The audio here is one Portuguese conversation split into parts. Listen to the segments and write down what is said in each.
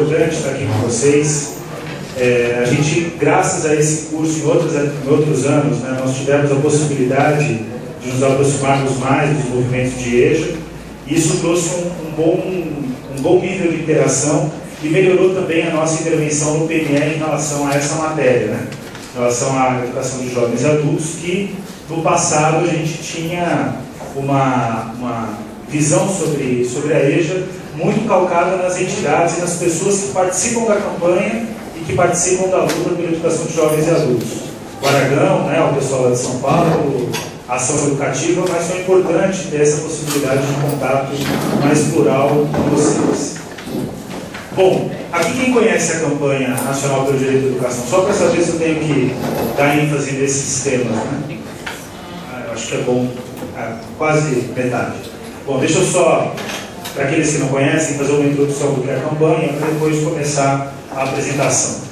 Importante estar aqui com vocês. A gente, graças a esse curso, em outros anos, né, nós tivemos a possibilidade de nos aproximarmos mais dos movimentos de EJA. Isso trouxe um bom nível de interação e melhorou também a nossa intervenção no PNE em relação a essa matéria, né? Em relação à educação de jovens e adultos, que no passado a gente tinha uma visão sobre a EJA muito calcada nas entidades e nas pessoas que participam da campanha e que participam da luta pela educação de jovens e adultos. O Aragão, né, o pessoal lá de São Paulo, a ação educativa, mas foi importante ter essa possibilidade de contato mais plural com vocês. Bom, aqui quem conhece a campanha nacional pelo direito à educação, só para saber se eu tenho que dar ênfase nesses temas, né? Eu acho que é bom, quase metade. Bom, deixa eu só, para aqueles que não conhecem, fazer uma introdução do que é a campanha, para depois começar a apresentação.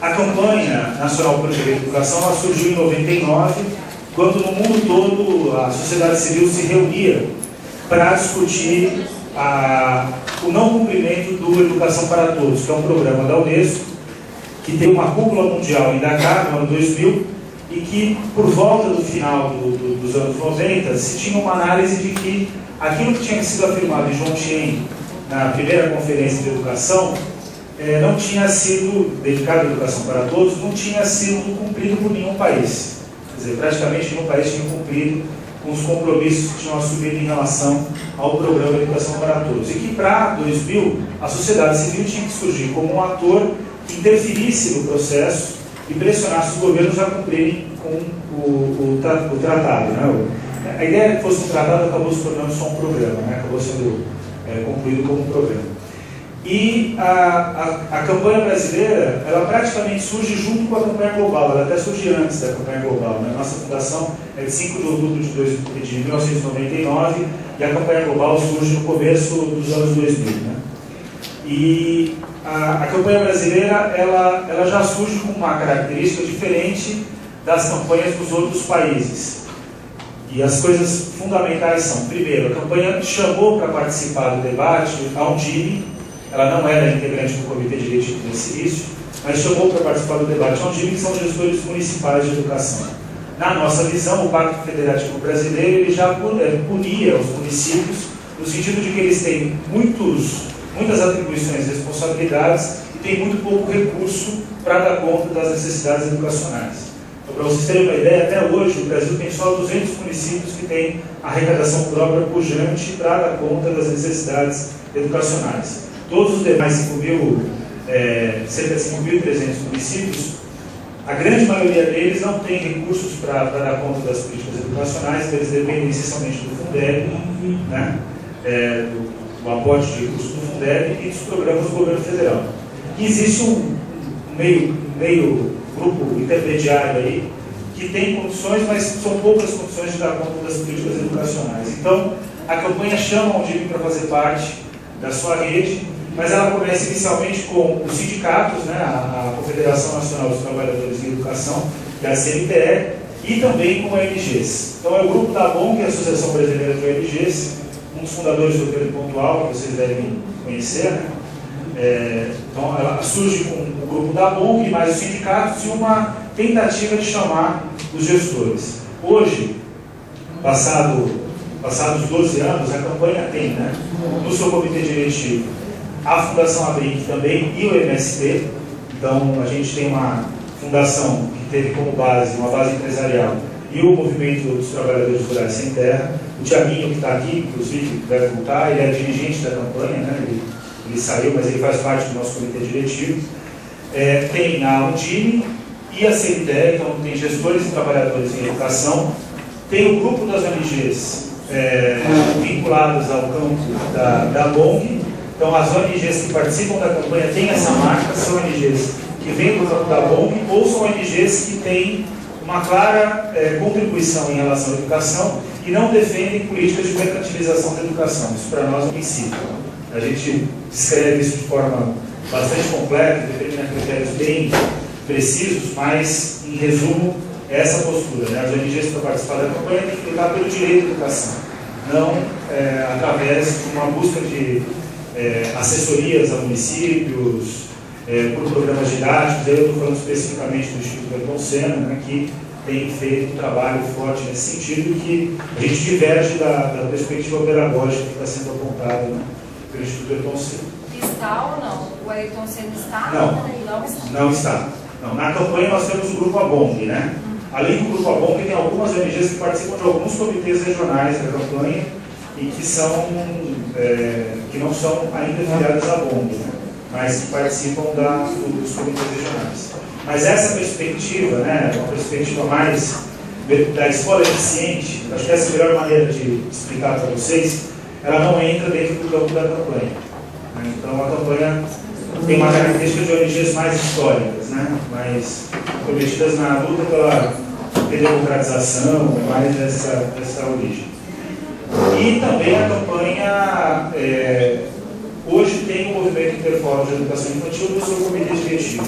A campanha nacional pelo direito à educação ela surgiu em 99, quando no mundo todo a sociedade civil se reunia para discutir o não cumprimento do Educação para Todos, que é um programa da Unesco, que tem uma cúpula mundial em Dakar, no ano 2000, e que, por volta do final dos anos 90, se tinha uma análise de que aquilo que tinha sido afirmado em Chongqing, na primeira conferência de educação, não tinha sido dedicado à educação para todos, não tinha sido cumprido por nenhum país. Quer dizer, praticamente nenhum país tinha cumprido com os compromissos que tinham assumido em relação ao programa de educação para todos. E que para 2000, a sociedade civil tinha que surgir como um ator que interferisse no processo e pressionasse os governos a cumprirem com o tratado. Né? A ideia que fosse um tratado acabou se tornando só um programa, né? Acabou sendo concluído como um programa. E a campanha brasileira, ela praticamente surge junto com a campanha global, ela até surge antes da campanha global. Né? Nossa fundação é de 5 de outubro de 1999 e a campanha global surge no começo dos anos 2000. Né? E a campanha brasileira, ela já surge com uma característica diferente das campanhas dos outros países. E as coisas fundamentais são, primeiro, a campanha chamou para participar do debate a Undime. Ela não era integrante do Comitê Diretivo nesse início, mas chamou para participar do debate a Undime, que são gestores municipais de educação. Na nossa visão, o Pacto Federativo Brasileiro ele já punia os municípios, no sentido de que eles têm muitas atribuições e responsabilidades e têm muito pouco recurso para dar conta das necessidades educacionais. Então, para vocês terem uma ideia, até hoje o Brasil tem só 200 municípios que têm arrecadação própria pujante para dar conta das necessidades educacionais. Todos os demais cerca de 5.300 municípios, a grande maioria deles não tem recursos para dar conta das políticas educacionais, eles dependem essencialmente do Fundeb, né? Do aporte de recursos do Fundeb e dos programas do governo federal. E existe um meio grupo intermediário aí que tem condições, mas são poucas condições de dar conta das políticas educacionais. Então, a campanha chama a Undime para fazer parte da sua rede, mas ela começa inicialmente com os sindicatos, né, a Confederação Nacional dos Trabalhadores em Educação, que é a CNTE, e também com ONGs. Então é o grupo da ABON, que é a Associação Brasileira de ONGs, um dos fundadores do Pedro Pontual, que vocês devem conhecer, né? Então ela surge com o grupo da ABON e mais os sindicatos e uma tentativa de chamar os gestores. Hoje, passados 12 anos, a campanha tem, né, no seu comitê diretivo, a Fundação Abric também e o MST. Então, a gente tem uma fundação que teve como base, uma base empresarial, e o Movimento dos Trabalhadores Rurais Sem Terra. O Tiaguinho, que está aqui, inclusive, deve voltar, ele é dirigente da campanha, né? Ele saiu, mas ele faz parte do nosso comitê diretivo. Tem a Undime e a CNTE, então tem gestores e trabalhadores em educação. Tem o grupo das ONGs vinculados ao campo da BONG. Então, as ONGs que participam da campanha têm essa marca, são ONGs que vêm do campo da BONG ou são ONGs que têm uma clara contribuição em relação à educação e não defendem políticas de mercantilização da educação. Isso para nós é um princípio. A gente descreve isso de forma bastante completa, defendendo critérios bem precisos, mas, em resumo, é essa postura. Né? As ONGs para participar da campanha têm que lutar pelo direito à educação, não através de uma busca de assessorias a municípios, por programas didáticos. Eu estou falando especificamente do Instituto Ayrton Senna, né, que tem feito um trabalho forte nesse sentido, que a gente diverge da perspectiva pedagógica que está sendo apontada, né, pelo Instituto Ayrton Senna. Está ou não? O Ayrton Senna está? Não está. Não está. Não. Na campanha nós temos o Grupo ABONG, né? Além do Grupo ABONG, tem algumas ONGs que participam de alguns comitês regionais da campanha e que não são ainda filiadas à ABONG, né? Mas que participam dos comitês regionais. Mas essa perspectiva, né, uma perspectiva mais da escola eficiente, acho que essa é a melhor maneira de explicar para vocês, ela não entra dentro do campo da campanha. Então a campanha tem uma característica de ONGs mais históricas, né, mais comprometidas na luta pela democratização, mais dessa origem. E também a campanha hoje tem o movimento Interfórum de Educação Infantil no seu comitê diretivo.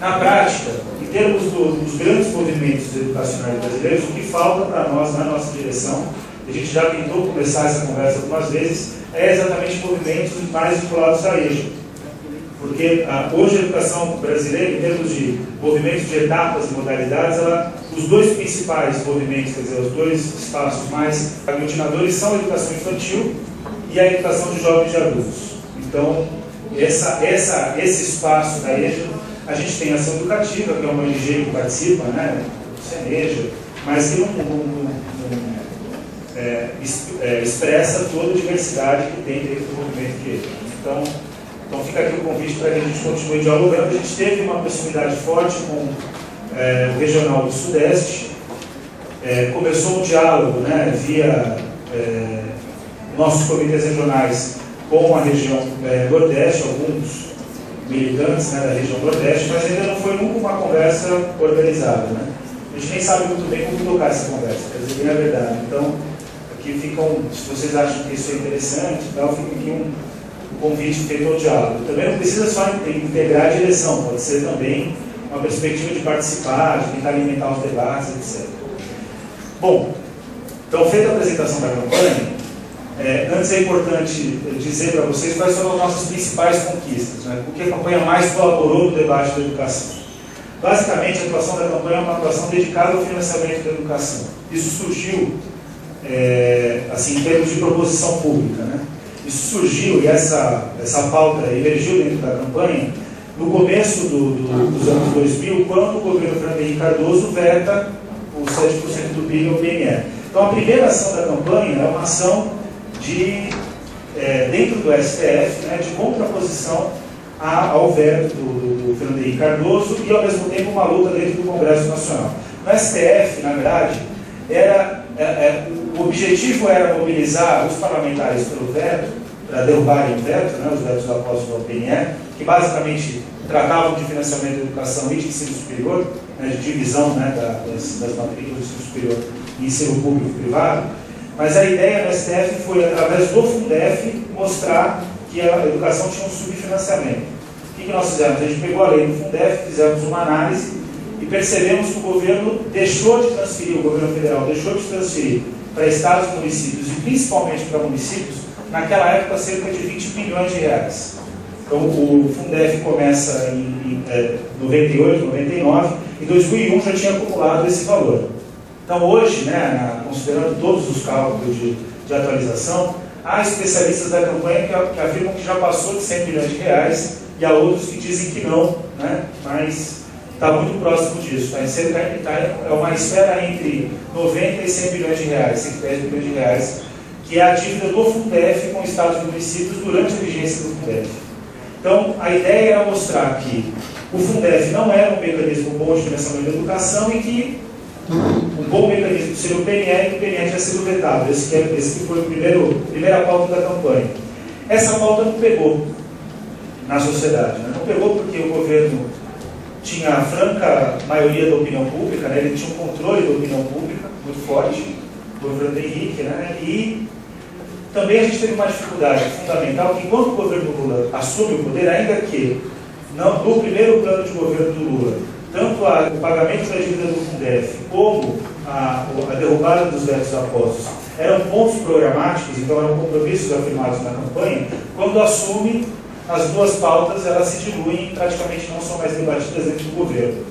Na prática, em termos dos grandes movimentos educacionais brasileiros, o que falta para nós, na nossa direção, a gente já tentou começar essa conversa algumas vezes, é exatamente movimentos mais vinculados à EJA. Porque hoje a educação brasileira, em termos de movimentos de etapas e modalidades, os dois principais movimentos, quer dizer, os dois espaços mais aglutinadores são a educação infantil e a educação de jovens e adultos. Então, esse espaço da EJA, a gente tem a Ação Educativa, que é uma ONG que participa, né, do CENEJA, mas que expressa toda a diversidade que tem dentro do movimento de EJA. Então fica aqui o convite para que a gente continue dialogando. A gente teve uma proximidade forte com o Regional do Sudeste, começou um diálogo, né, via nossos comitês regionais com a região Nordeste, alguns militantes, né, da região Nordeste, mas ainda não foi nunca uma conversa organizada, né? A gente nem sabe muito bem como tocar essa conversa, quer dizer, bem a verdade. Então, aqui se vocês acham que isso é interessante, então fica aqui um convite feito ao diálogo. Também não precisa só integrar a direção, pode ser também uma perspectiva de participar, de tentar alimentar os debates, etc. Bom, então, feita a apresentação da campanha, antes é importante dizer para vocês quais foram as nossas principais conquistas, né? O que a campanha mais colaborou no debate da educação. Basicamente, a atuação da campanha é uma atuação dedicada ao financiamento da educação. Isso surgiu, assim, em termos de proposição pública, né? Isso surgiu, e essa pauta emergiu dentro da campanha no começo dos anos 2000, quando o governo Fernando Henrique Cardoso veta os 7% do PIB ao PNE. Então, a primeira ação da campanha é uma ação dentro do STF, né, de contraposição ao veto do Fernando Henrique Cardoso e, ao mesmo tempo, uma luta dentro do Congresso Nacional. No STF, na verdade, o objetivo era mobilizar os parlamentares pelo veto, para derrubarem o veto, né, os vetos apóstolos ao PNE, que basicamente tratavam de financiamento da educação e de ensino superior, né, de divisão, né, das matrículas do ensino superior em ensino público e privado. Mas a ideia do STF foi, através do Fundef, mostrar que a educação tinha um subfinanciamento. O que nós fizemos? A gente pegou a lei do Fundef, fizemos uma análise e percebemos que o governo deixou de transferir, o governo federal deixou de transferir para estados e municípios, e principalmente para municípios, naquela época, cerca de 20 bilhões de reais. Então, o Fundef começa em 98, 99, em 2001 já tinha acumulado esse valor. Então, hoje, né, considerando todos os cálculos de atualização, há especialistas da campanha que afirmam que já passou de 100 bilhões de reais e há outros que dizem que não, né, mas está muito próximo disso. É uma esfera entre 90 e 100 bilhões de reais, 110 bilhões de reais, que é a dívida do Fundef com estados e municípios durante a vigência do Fundef. Então, a ideia era mostrar que o Fundef não era um mecanismo bom de financiamento da educação e que um bom mecanismo seria o PNE e o PNE tinha sido vetado. Esse que foi a primeira pauta da campanha. Essa pauta não pegou na sociedade, né? Não pegou porque o governo tinha a franca maioria da opinião pública, né? Ele tinha um controle da opinião pública muito forte, do governo Henrique, né? E também a gente teve uma dificuldade fundamental que, quando o governo Lula assume o poder, ainda que no primeiro plano de governo do Lula, tanto o pagamento da dívida do Fundef como a derrubada dos vetos apostos eram pontos programáticos, então eram compromissos afirmados na campanha, quando assume as duas pautas, elas se diluem e praticamente não são mais debatidas dentro do governo.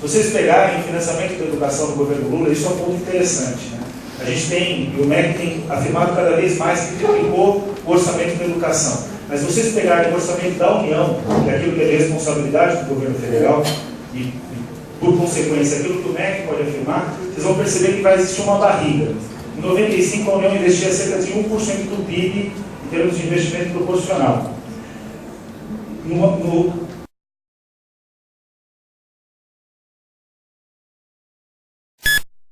Se vocês pegarem o financiamento da educação do governo Lula, isso é um ponto interessante, né? A gente tem, e o MEC tem afirmado cada vez mais que triplicou o orçamento da educação. Mas se vocês pegarem o orçamento da União, que é aquilo que é de responsabilidade do governo federal, e por consequência aquilo que o MEC pode afirmar, vocês vão perceber que vai existir uma barriga. Em 95 a União investia cerca de 1% do PIB em termos de investimento proporcional.